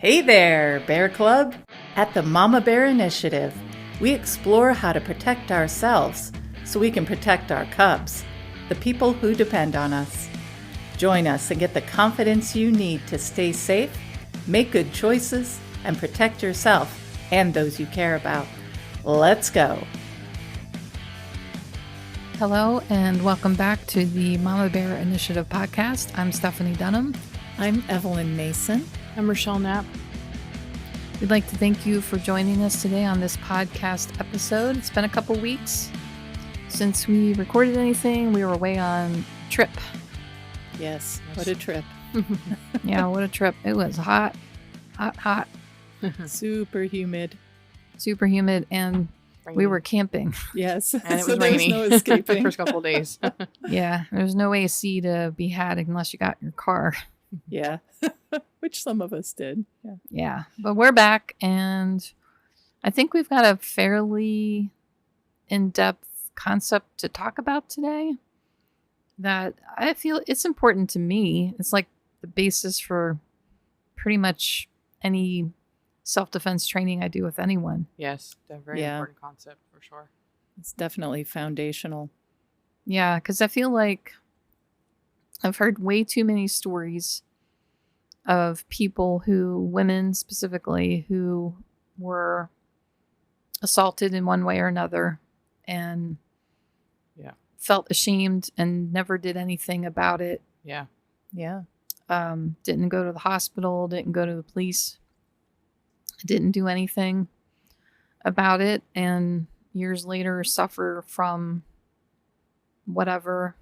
Hey there, Bear Club! At the Mama Bear Initiative, we explore how to protect ourselves so we can protect our cubs, the people who depend on us. Join us and get the confidence you need to stay safe, make good choices, and protect yourself and those you care about. Let's go! Hello and welcome back to the Mama Bear Initiative podcast. I'm Stephanie Dunham. I'm Evelyn Mason. I'm Rochelle Knapp. We'd like to thank you for joining us today on this podcast episode. It's been a couple weeks since we recorded anything. We were away on trip. Yes, what a trip. Yeah, what a trip. It was hot. Super humid. Super humid, and we were camping. Yes, And it so was there rainy no the escaping. first couple of days. Yeah, there's no AC to be had unless you got in your car. Yeah, which some of us did. Yeah. Yeah, but we're back, and I think we've got a fairly in-depth concept to talk about today that I feel it's important to me. It's like the basis for pretty much any self-defense training I do with anyone. Yes, a very important concept for sure. It's definitely foundational. Yeah, because I feel like I've heard way too many stories of people women specifically, who were assaulted in one way or another and felt ashamed and never did anything about it. Yeah. Didn't go to the hospital, didn't go to the police, didn't do anything about it, and years later suffer from whatever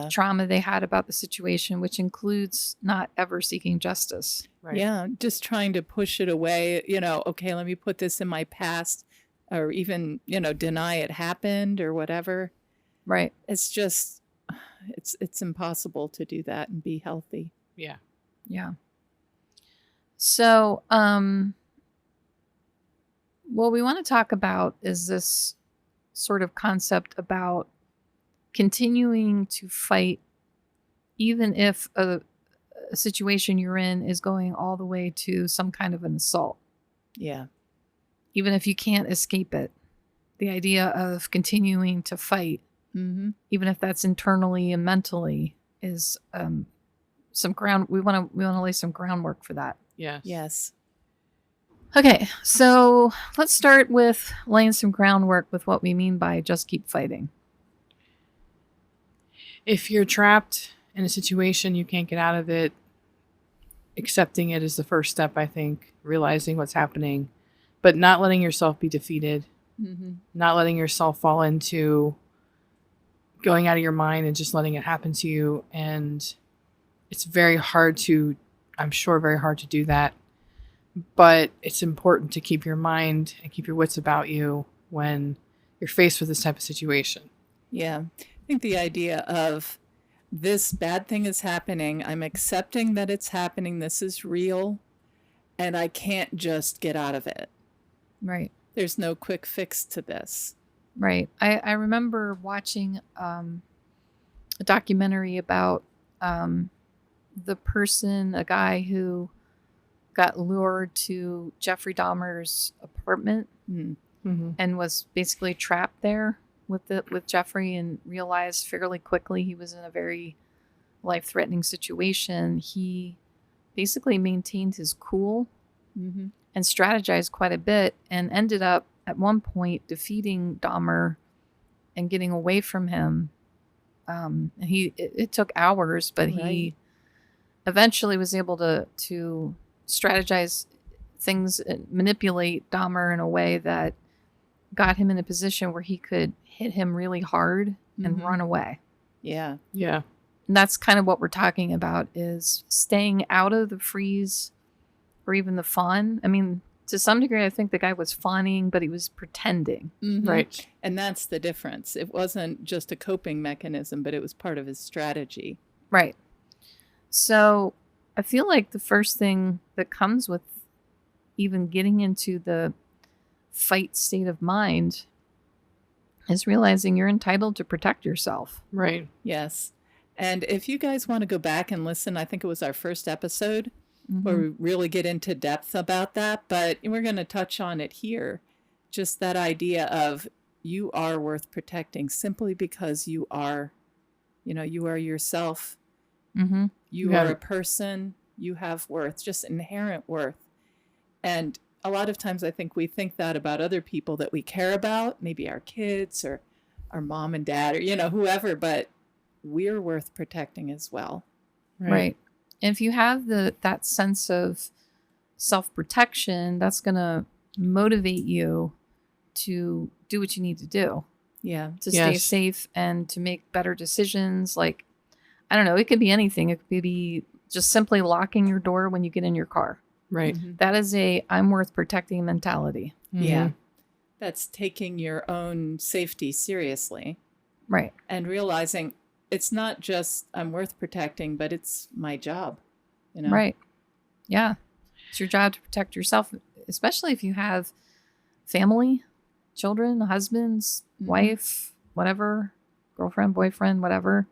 trauma they had about the situation, which includes not ever seeking justice. Right. Yeah, just trying to push it away, okay, let me put this in my past, or even, deny it happened or whatever. Right. It's just, it's impossible to do that and be healthy. Yeah. Yeah. So, what we want to talk about is this sort of concept about continuing to fight, even if a situation you're in is going all the way to some kind of an assault. Yeah. Even if you can't escape it. The idea of continuing to fight, even if that's internally and mentally, is some ground. We want to lay some groundwork for that. Yes. Okay, so let's start with laying some groundwork with what we mean by just keep fighting. If you're trapped in a situation, you can't get out of it, accepting it is the first step, I think, realizing what's happening, but not letting yourself be defeated, not letting yourself fall into going out of your mind and just letting it happen to you. And it's very hard to do that. But it's important to keep your mind and keep your wits about you when you're faced with this type of situation. Yeah. I think the idea of this bad thing is happening, I'm accepting that it's happening, this is real, and I can't just get out of it. Right. There's no quick fix to this. Right. I remember watching a documentary about the person, a guy who got lured to Jeffrey Dahmer's apartment and was basically trapped there with Jeffrey, and realized fairly quickly he was in a very life-threatening situation. He basically maintained his cool and strategized quite a bit, and ended up at one point defeating Dahmer and getting away from him. It took hours, but he eventually was able to strategize things, manipulate Dahmer in a way that got him in a position where he could hit him really hard and run away. Yeah. Yeah. And that's kind of what we're talking about, is staying out of the freeze or even the fawn. I mean, to some degree, I think the guy was fawning, but he was pretending. Right. And that's the difference. It wasn't just a coping mechanism, but it was part of his strategy. Right. So I feel like the first thing that comes with even getting into the fight state of mind is realizing you're entitled to protect yourself. Right. Yes. And if you guys want to go back and listen, I think it was our first episode, where we really get into depth about that, but we're going to touch on it here. Just that idea of you are worth protecting simply because you are, you are yourself. Mm-hmm. You are a person. You have worth, just inherent worth. And a lot of times I think we think that about other people that we care about, maybe our kids or our mom and dad or, whoever, but we're worth protecting as well. Right. And if you have that sense of self-protection, that's going to motivate you to do what you need to do. Yeah. To stay safe and to make better decisions. Like, I don't know, it could be anything. It could be just simply locking your door when you get in your car. Right. Mm-hmm. That is I'm worth protecting mentality. Mm-hmm. Yeah. That's taking your own safety seriously. Right. And realizing it's not just I'm worth protecting, but it's my job. Right. Yeah. It's your job to protect yourself, especially if you have family, children, husbands, wife, whatever, girlfriend, boyfriend, whatever.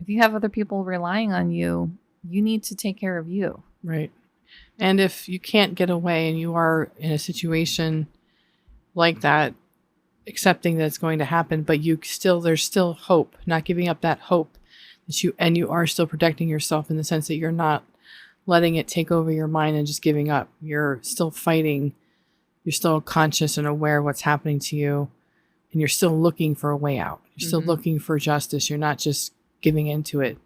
If you have other people relying on you, you need to take care of you. Right. And if you can't get away and you are in a situation like that, accepting that it's going to happen, but there's still hope, not giving up that hope that you are still protecting yourself in the sense that you're not letting it take over your mind and just giving up. You're still fighting. You're still conscious and aware of what's happening to you, and you're still looking for a way out. You're still looking for justice. You're not just giving into it.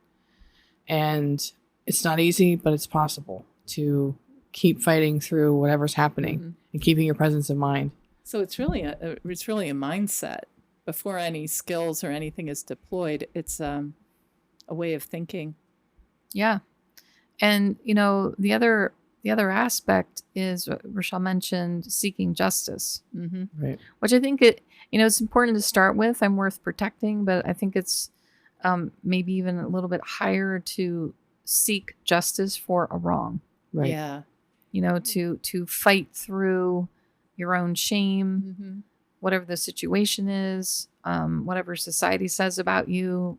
And it's not easy, but it's possible to keep fighting through whatever's happening and keeping your presence in mind. So it's really a mindset. Before any skills or anything is deployed, it's a way of thinking. Yeah. And the other aspect is what Rochelle mentioned, seeking justice. Right. Which I think it's important to start with. I'm worth protecting, but I think it's maybe even a little bit higher to seek justice for a wrong. Right. Yeah. To fight through your own shame, whatever the situation is, whatever society says about you,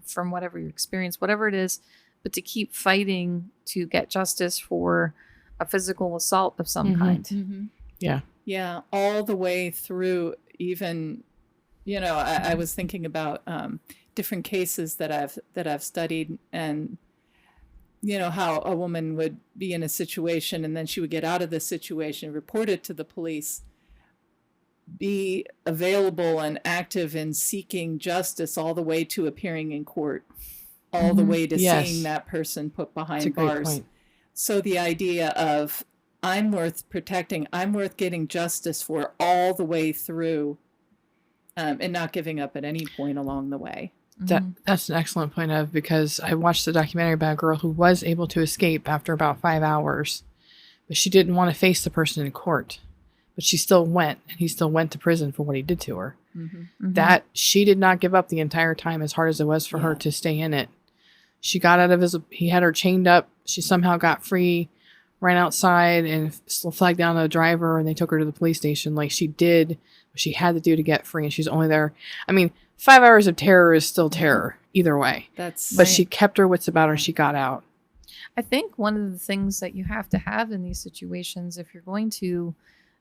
from whatever your experience, whatever it is, but to keep fighting to get justice for a physical assault of some kind. Yeah. Yeah. All the way through, even, I was thinking about different cases that I've studied, and how a woman would be in a situation and then she would get out of the situation, report it to the police, be available and active in seeking justice all the way to appearing in court, all the way to seeing that person put behind bars. So the idea of I'm worth protecting, I'm worth getting justice for all the way through, and not giving up at any point along the way. That's an excellent point of, because I watched a documentary about a girl who was able to escape after about 5 hours, but she didn't want to face the person in court, but she still went, and he still went to prison for what he did to her. That she did not give up the entire time, as hard as it was for her to stay in it. She got out of he had her chained up. She somehow got free, ran outside and flagged down the driver, and they took her to the police station. Like, she did what she had to do to get free, and she's only there. 5 hours of terror is still terror either way. But she kept her wits about her. She got out. I think one of the things that you have to have in these situations, if you're going to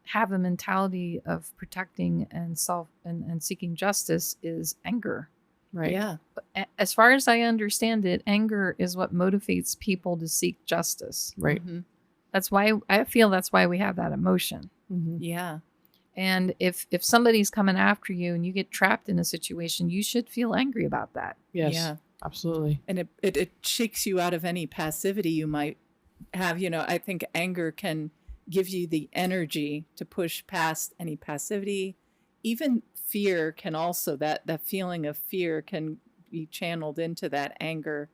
have a mentality of protecting and and seeking justice, is anger. Right. Yeah. As far as I understand it, anger is what motivates people to seek justice. Right. That's why I feel that's why we have that emotion. Yeah. And if somebody's coming after you and you get trapped in a situation, you should feel angry about that. Yes. Yeah. Absolutely. And it shakes you out of any passivity you might have. I think anger can give you the energy to push past any passivity. Even fear can also, that feeling of fear can be channeled into that anger.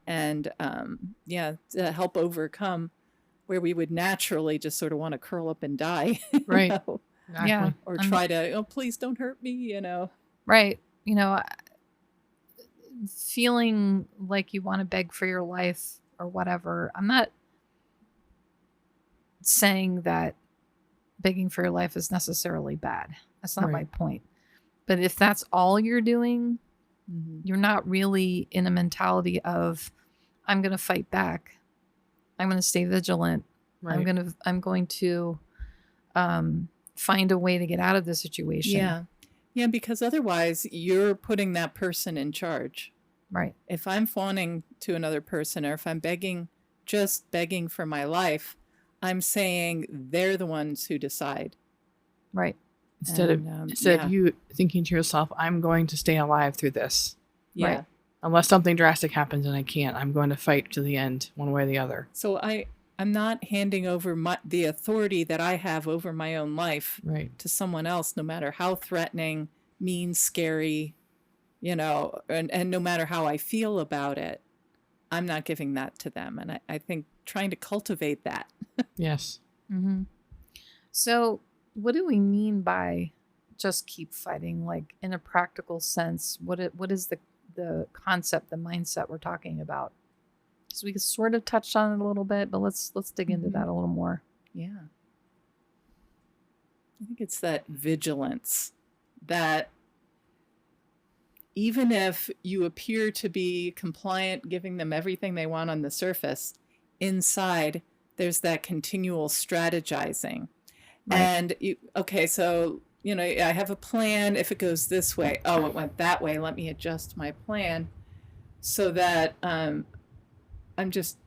And to help overcome where we would naturally just sort of want to curl up and die. Right. Exactly. Yeah. Or try to, please don't hurt me, Right. Feeling like you want to beg for your life or whatever. I'm not saying that begging for your life is necessarily bad. That's not my point. But if that's all you're doing, you're not really in a mentality of, I'm going to fight back. I'm going to stay vigilant. Right. I'm going to find a way to get out of the situation. Yeah. Yeah, because otherwise you're putting that person in charge. Right. If I'm fawning to another person, or if I'm just begging for my life, I'm saying they're the ones who decide. Right. Instead of you thinking to yourself, I'm going to stay alive through this. Yeah. Right. Unless something drastic happens and I can't, I'm going to fight to the end, one way or the other. So I'm not handing over the authority that I have over my own life Right. to someone else, no matter how threatening, mean, scary, and no matter how I feel about it. I'm not giving that to them. And I think trying to cultivate that. Yes. Mm-hmm. So what do we mean by just keep fighting? Like, in a practical sense, what is the concept, the mindset we're talking about? So we sort of touched on it a little bit, but let's dig into that a little more. Yeah. I think it's that vigilance, that even if you appear to be compliant, giving them everything they want on the surface, inside there's that continual strategizing. Right. And so I have a plan. If it goes this way, it went that way, let me adjust my plan, so that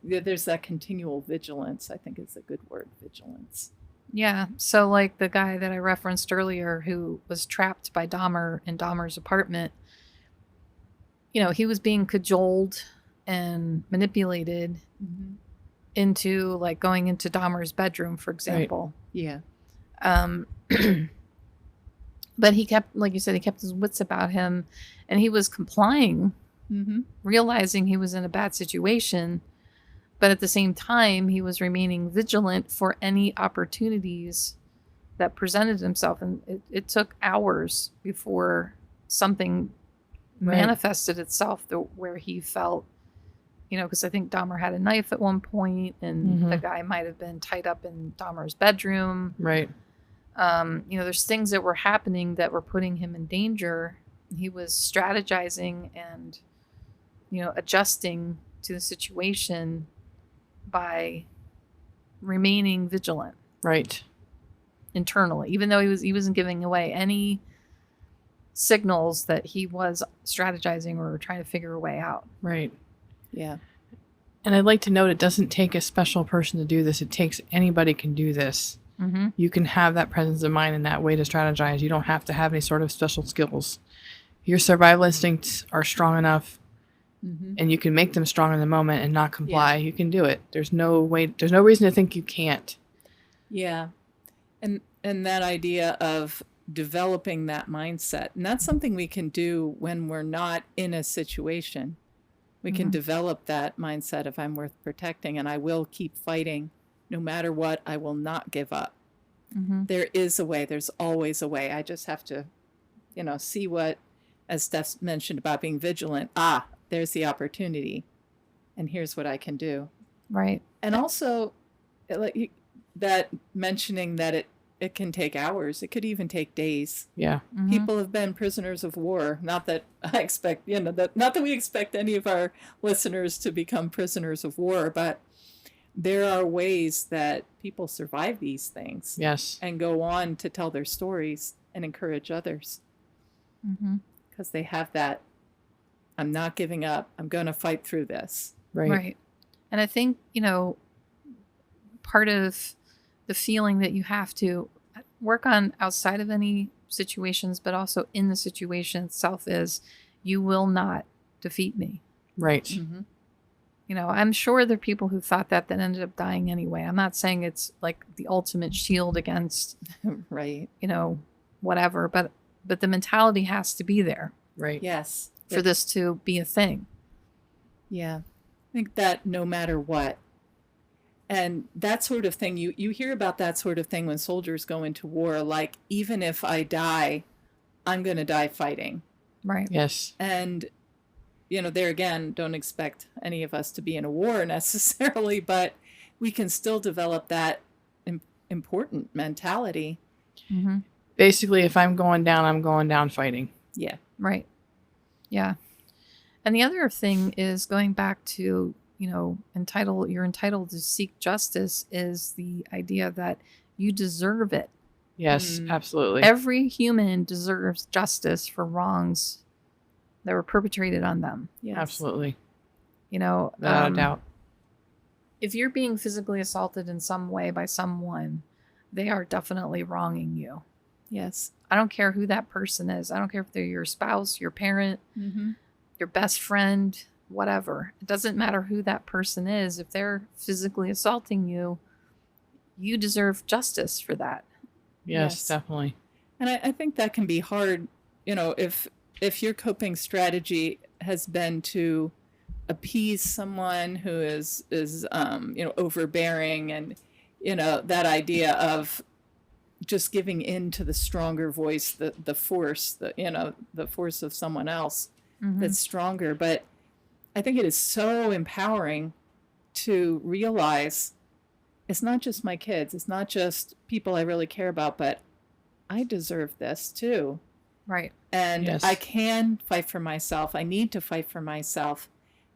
there's that continual vigilance. I think is a good word, vigilance. Yeah. So like the guy that I referenced earlier who was trapped by Dahmer in Dahmer's apartment, he was being cajoled and manipulated into like going into Dahmer's bedroom, for example. Right. Yeah. But he kept, like you said, he kept his wits about him, and he was complying, realizing he was in a bad situation. But at the same time, he was remaining vigilant for any opportunities that presented himself. And it took hours before something manifested itself where he felt, because I think Dahmer had a knife at one point, and the guy might have been tied up in Dahmer's bedroom. Right. There's things that were happening that were putting him in danger. He was strategizing and, adjusting to the situation by remaining vigilant. Right. Internally, even though he wasn't giving away any signals that he was strategizing or trying to figure a way out. Right. Yeah. And I'd like to note, it doesn't take a special person to do this. It takes anybody can do this. Mm-hmm. You can have that presence of mind and that way to strategize. You don't have to have any sort of special skills. Your survival instincts are strong enough, and you can make them strong in the moment and not comply. Yeah. You can do it. There's no reason to think you can't. Yeah. And that idea of developing that mindset, and that's something we can do when we're not in a situation. We can develop that mindset of, I'm worth protecting, and I will keep fighting. No matter what, I will not give up. There is a way. There's always a way. I just have to, see what, as Steph mentioned about being vigilant. There's the opportunity, and here's what I can do. Right. And also, that mentioning that it can take hours. It could even take days. Yeah. People have been prisoners of war. Not that I expect, not that we expect any of our listeners to become prisoners of war, but there are ways that people survive these things. Yes. And go on to tell their stories and encourage others. Because they have that, I'm not giving up. I'm going to fight through this. Right. And I think, part of the feeling that you have to work on outside of any situations, but also in the situation itself, is you will not defeat me. Right. I'm sure there are people who thought that ended up dying anyway. I'm not saying it's like the ultimate shield against, right. Whatever, but the mentality has to be there. Right. Yes. For this to be a thing. Yeah. I think that no matter what, and that sort of thing, you hear about that sort of thing when soldiers go into war, like, even if I die, I'm going to die fighting. Right. Yes. And there again, don't expect any of us to be in a war necessarily, but we can still develop that important mentality. Basically, if I'm going down, I'm going down fighting. Yeah. Right. Yeah. And the other thing is going back to you're entitled to seek justice is the idea that you deserve it. Yes, absolutely. Every human deserves justice for wrongs that were perpetrated on them. Yes. Absolutely. Without a doubt. If you're being physically assaulted in some way by someone, they are definitely wronging you. Yes. I don't care who that person is. I don't care if they're your spouse, your parent, your best friend, whatever. It doesn't matter who that person is. If they're physically assaulting you, you deserve justice for that. Yes, definitely. And I think that can be hard, if your coping strategy has been to appease someone who is overbearing, and that idea of just giving in to the stronger voice, the force, the force of someone else that's stronger. But I think it is so empowering to realize it's not just my kids, it's not just people I really care about, but I deserve this too. Right. And I can fight for myself. I need to fight for myself.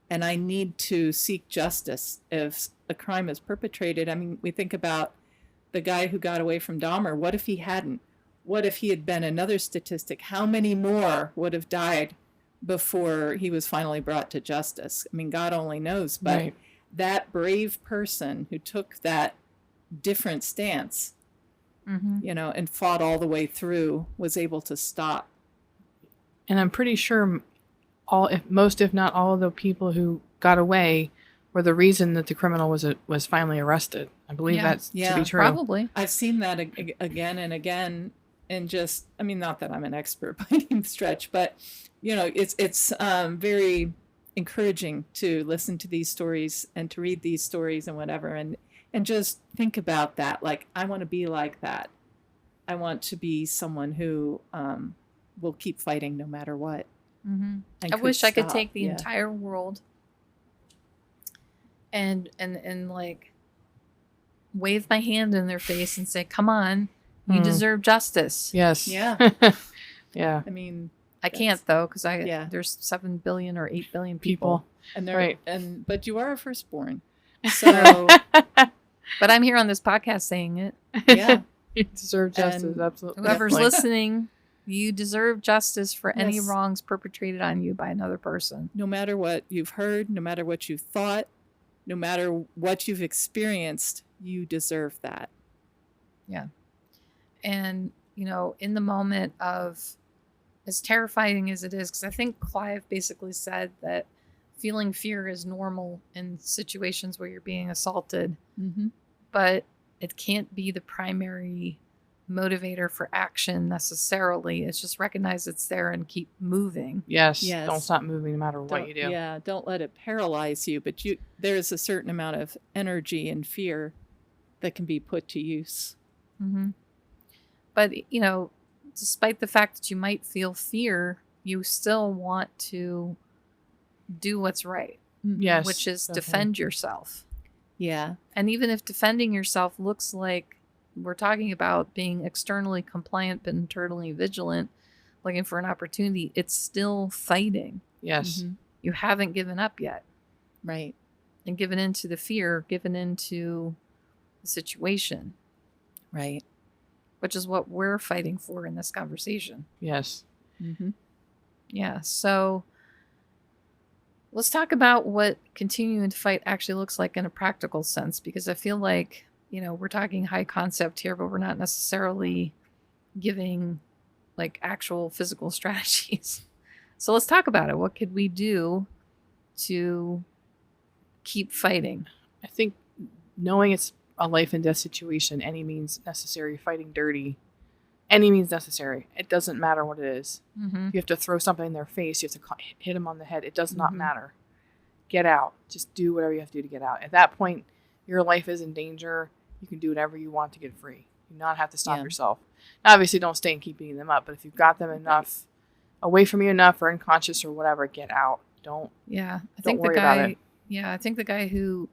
And I need to seek justice if a crime is perpetrated. I mean, we think about the guy who got away from Dahmer. What if he hadn't? What if he had been another statistic? How many more would have died before he was finally brought to justice? I mean, God only knows. But that brave person who took that different stance, and fought all the way through, was able to stop. And I'm pretty sure most, if not all, of the people who got away were the reason that the criminal was finally arrested. I believe that's to be true. Probably. I've seen that again and again, and just, I mean, not that I'm an expert by any stretch, but it's very encouraging to listen to these stories and to read these stories and whatever, and just think about that. Like, I want to be like that. I want to be someone who will keep fighting no matter what. I wish I could take the entire world and like wave my hand in their face and say, come on, you deserve justice. Yes. Yeah. Yeah. I mean, I can't though, because there's 7 billion or 8 billion people. And they're but you are a firstborn. So but I'm here on this podcast saying it. Yeah. You deserve justice, absolutely. Whoever's listening, you deserve justice for any wrongs perpetrated on you by another person. No matter what you've heard, no matter what you've thought, no matter what you've experienced, you deserve that. Yeah. And, in the moment of, as terrifying as it is, because I think Clive basically said that feeling fear is normal in situations where you're being assaulted, but it can't be the primary motivator for action necessarily. It's just recognize it's there and keep moving. Yes. Don't stop moving no matter what you do. Yeah, don't let it paralyze you, but there is a certain amount of energy and fear that can be put to use. But, despite the fact that you might feel fear, you still want to do what's right. Yes. Which is defend yourself. Yeah. And even if defending yourself looks like we're talking about being externally compliant but internally vigilant, looking for an opportunity, it's still fighting. Yes. You haven't given up yet. Right. And given into the fear, given into the situation. Right. Which is what we're fighting for in this conversation. Yes. Yeah. So let's talk about what continuing to fight actually looks like in a practical sense, because I feel like, we're talking high concept here, but we're not necessarily giving like actual physical strategies. So let's talk about it. What could we do to keep fighting? I think knowing it's a life and death situation, any means necessary, fighting dirty, any means necessary. It doesn't matter what it is. You have to throw something in their face. You have to hit them on the head. It does not matter. Get out. Just do whatever you have to do to get out. At that point, your life is in danger. You can do whatever you want to get free. You do not have to stop yourself. Now, obviously, don't stay and keep beating them up. But if you've got them enough, away from you enough, or unconscious or whatever, get out. Don't worry about it. Yeah, I think the guy who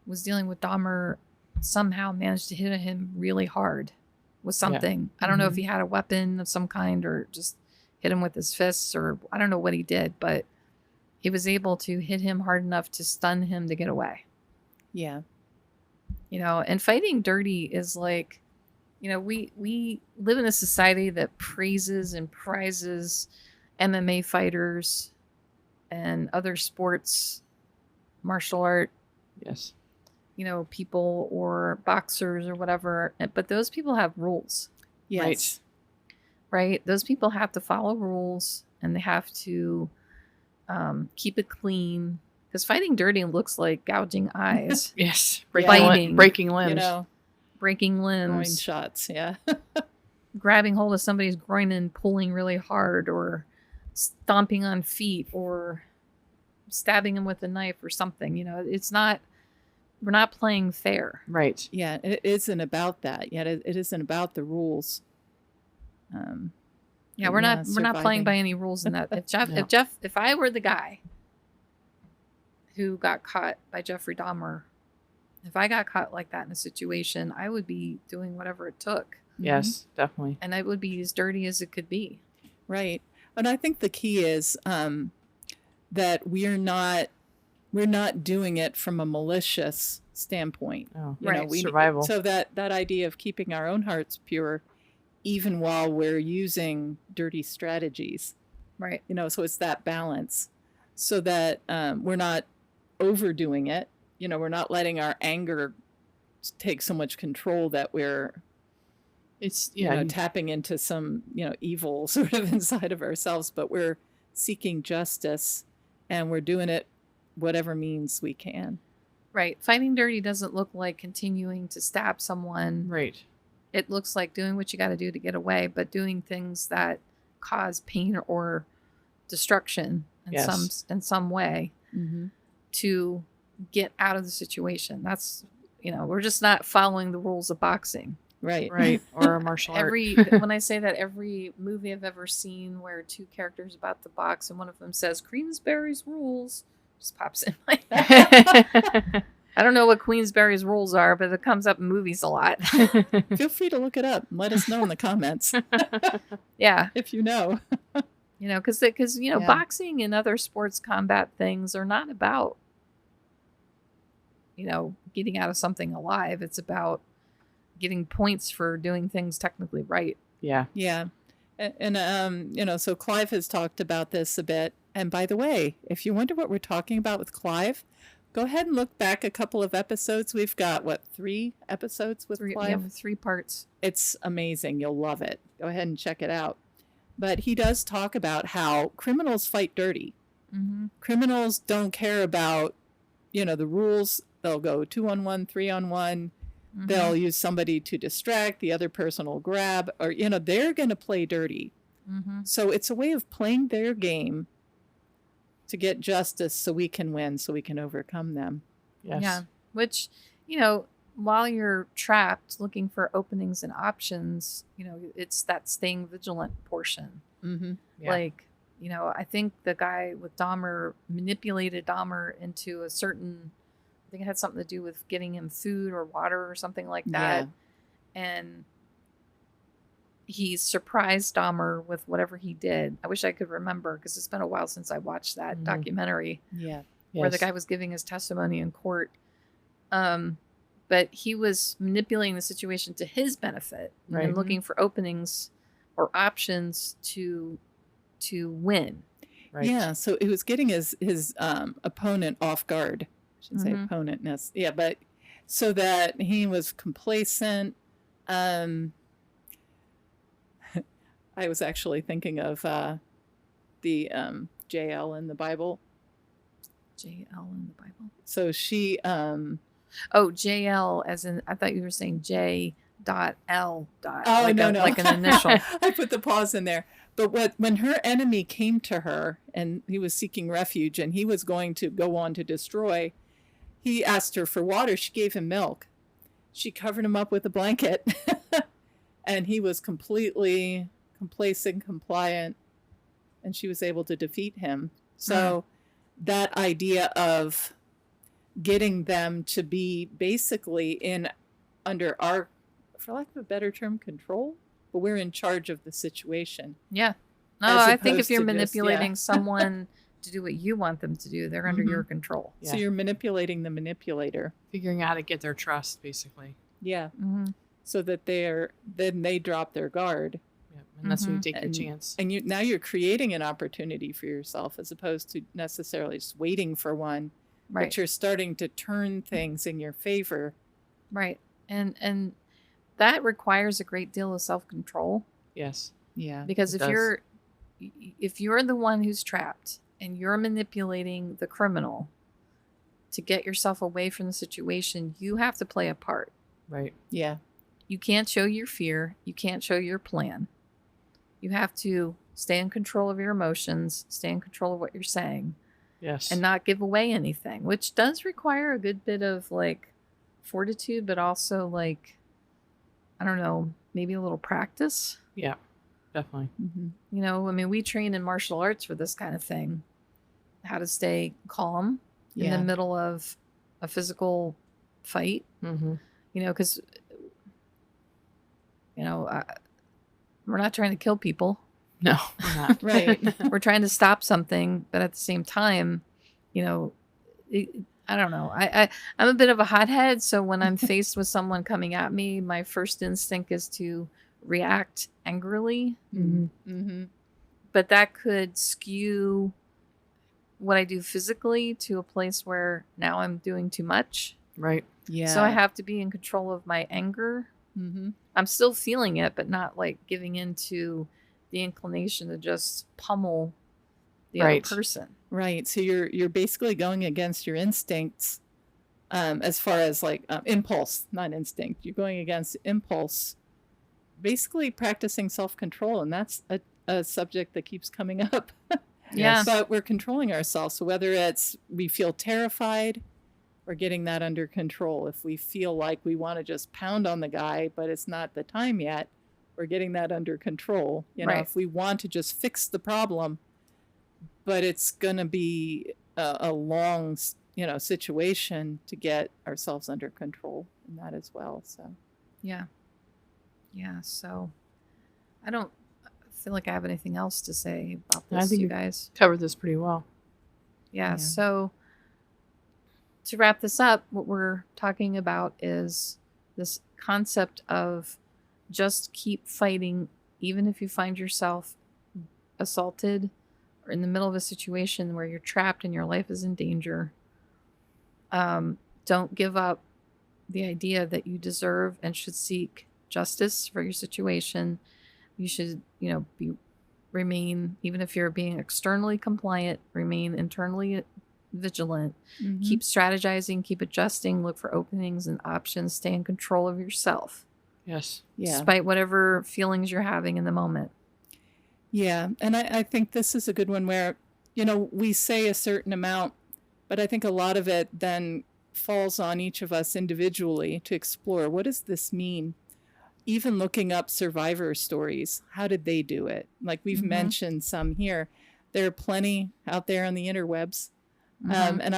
was dealing with Dahmer somehow managed to hit him really hard with something. I don't know if he had a weapon of some kind or just hit him with his fists, or I don't know what he did, but he was able to hit him hard enough to stun him to get away. Yeah. And fighting dirty is like, we live in a society that praises and prizes MMA fighters and other sports, martial art, Yes. people or boxers or whatever. But those people have rules, Yes. right? Those people have to follow rules and they have to keep it clean. Because fighting dirty looks like gouging eyes, Yes. Biting. Breaking limbs. You know, breaking groin limbs, shots. Yeah. grabbing hold of somebody's groin and pulling really hard, or stomping on feet, or stabbing them with a knife or something. It's not, we're not playing fair. Right. Yeah. It isn't about that. Yet it isn't about the rules. Yeah, we're not playing surviving. by any rules in that. No. If I were the guy who got caught by Jeffrey Dahmer, if I got caught like that in a situation, I would be doing whatever it took. Yes, definitely. And I would be as dirty as it could be. Right. And I think the key is that we're not doing it from a malicious standpoint. Oh, Right. Survival. So that idea of keeping our own hearts pure, even while we're using dirty strategies, Right. so it's that balance, so that we're not overdoing it. We're not letting our anger take so much control that we're It's tapping into some evil sort of inside of ourselves, but we're seeking justice and we're doing it whatever means we can. Right. Fighting dirty doesn't look like continuing to stab someone. right. It looks like doing what you got to do to get away, but doing things that cause pain or destruction in some way to get out of the situation. That's, we're just not following the rules of boxing. Right. Right. Or a martial art. When I say that, every movie I've ever seen where two characters about to box and one of them says Queensberry's rules just pops in my head. I don't know what Queensberry's rules are, but it comes up in movies a lot. Feel free to look it up and let us know in the comments Yeah. if you know. Because Yeah. boxing and other sports combat things are not about, getting out of something alive. It's about getting points for doing things technically right. Yeah. Yeah. And so Clive has talked about this a bit. And by the way, if you wonder what we're talking about with Clive, go ahead and look back a couple of episodes. We've got, 3 episodes with Clive? 3 parts. It's amazing. You'll love it. Go ahead and check it out. But he does talk about how criminals fight dirty. Mm-hmm. Criminals don't care about, the rules. They'll go 2-on-1, 3-on-1. Mm-hmm. They'll use somebody to distract. The other person will grab, or, they're going to play dirty. Mm-hmm. So it's a way of playing their game to get justice so we can win, so we can overcome them. Yes. Yeah. Which, while you're trapped looking for openings and options, it's that staying vigilant portion. Mm-hmm. Yeah. Like, I think the guy with Dahmer manipulated Dahmer into a certain, I think it had something to do with getting him food or water or something like that. Yeah. And he surprised Dahmer with whatever he did. I wish I could remember because it's been a while since I watched that documentary Yeah. where the guy was giving his testimony in court. But he was manipulating the situation to his benefit Right. and looking for openings or options to win. Right. Yeah. So it was getting his opponent off guard. I should say Mhm. opponent. Yeah. But so that he was complacent. I was actually thinking of the JL in the Bible. JL in the Bible. So she Oh, JL as in, I thought you were saying J.L. Oh, no. Like an initial. I put the pause in there. But when her enemy came to her and he was seeking refuge and he was going to go on to destroy, he asked her for water. She gave him milk. She covered him up with a blanket. And he was completely complacent, compliant, and she was able to defeat him. So that idea of getting them to be basically under our, for lack of a better term, control, but we're in charge of the situation. Yeah. No, As I think opposed if you're to just, manipulating someone to do what you want them to do. They're under your control. Yeah. So you're manipulating the manipulator. Figuring out how to get their trust, basically. Yeah. Mm-hmm. So that then they drop their guard. Yep. And that's when you take your chance. And now you're creating an opportunity for yourself as opposed to necessarily just waiting for one. Right. But you're starting to turn things in your favor. Right. And that requires a great deal of self-control. Yes. Yeah. Because It if you're the one who's trapped and you're manipulating the criminal to get yourself away from the situation, you have to play a part. Right. Yeah. You can't show your fear. You can't show your plan. You have to stay in control of your emotions, stay in control of what you're saying, Yes. and not give away anything, which does require a good bit of like fortitude, but also like, I don't know, maybe a little practice. Yeah, definitely. Mm-hmm. You know, I mean, we train in martial arts for this kind of thing. How to stay calm in the middle of a physical fight. Mm-hmm. You know, because, you know, we're not trying to kill people. No, we're not. Right. We're trying to stop something, but at the same time, you know, I don't know. I'm a bit of a hothead, so when I'm faced with someone coming at me, my first instinct is to react angrily. Mm-hmm. Mm-hmm. But that could skew what I do physically to a place where now I'm doing too much. Right. Yeah. So I have to be in control of my anger. Mm-hmm. I'm still feeling it, but not like giving into the inclination to just pummel the Right. other person. Right. So you're basically going against your instincts, as far as like impulse, not instinct. You're going against impulse, basically practicing self-control, and that's a subject that keeps coming up. Yeah. But we're controlling ourselves. So whether it's we feel terrified or getting that under control, if we feel like we want to just pound on the guy, but it's not the time yet, we're getting that under control. You know, Right. if we want to just fix the problem, but it's going to be a long, situation to get ourselves under control in that as well. So, Yeah. Yeah. So I don't feel like I have anything else to say about I this, think you you- guys. Covered this pretty well. Yeah. Yeah. So to wrap this up, what we're talking about is this concept of just keep fighting, even if you find yourself assaulted or in the middle of a situation where you're trapped and your life is in danger. Don't give up the idea that you deserve and should seek justice for your situation. You should, remain, even if you're being externally compliant, remain internally vigilant. Keep strategizing, keep adjusting, look for openings and options, stay in control of yourself, Yes. despite whatever feelings you're having in the moment. Yeah. And I think this is a good one where, we say a certain amount, but I think a lot of it then falls on each of us individually to explore, what does this mean? Even looking up survivor stories, how did they do it? Like we've mentioned some here. There are plenty out there on the interwebs. And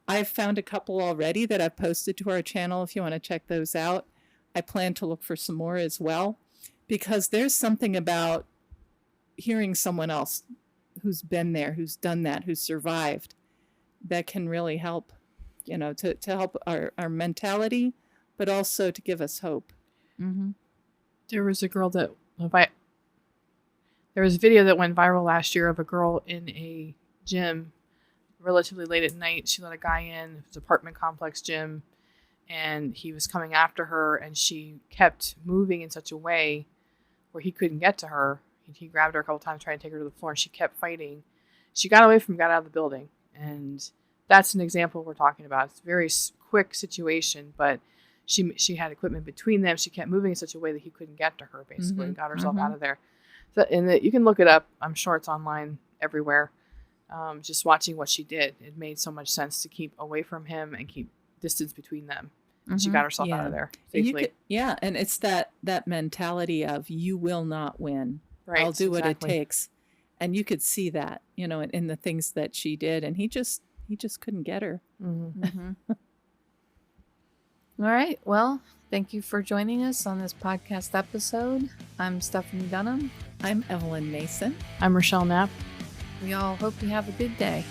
I've found a couple already that I've posted to our channel if you want to check those out. I plan to look for some more as well, because there's something about hearing someone else who's been there, who's done that, who's survived, that can really help, to help our mentality, but also to give us hope. Mm-hmm. There was a girl there was a video that went viral last year of a girl in a gym relatively late at night. She let a guy in. It was an apartment complex gym, and he was coming after her, and she kept moving in such a way where he couldn't get to her. He grabbed her a couple times trying to take her to the floor, and she kept fighting. She got away from him, got out of the building, and that's an example we're talking about. It's a very quick situation, but she had equipment between them. She kept moving in such a way that he couldn't get to her, basically, and got herself out of there. So, you can look it up. I'm sure it's online everywhere. Just watching what she did, it made so much sense to keep away from him and keep distance between them. She got herself out of there safely. And it's that mentality of you will not win. Right, I'll do what it exactly. takes. And you could see that, in the things that she did, and he just couldn't get her. All right. Well, thank you for joining us on this podcast episode. I'm Stephanie Dunham. I'm Evelyn Mason. I'm Rochelle Knapp. We all hope you have a good day.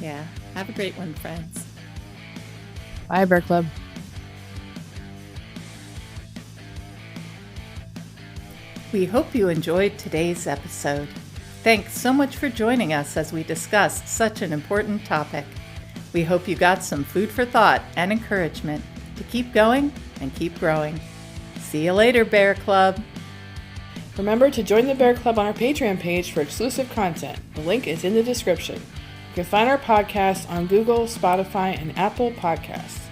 Yeah. Have a great one, friends. Bye, Bear Club. We hope you enjoyed today's episode. Thanks so much for joining us as we discussed such an important topic. We hope you got some food for thought and encouragement to keep going and keep growing. See you later, Bear Club. Remember to join the Bear Club on our Patreon page for exclusive content. The link is in the description. You can find our podcast on Google, Spotify, and Apple Podcasts.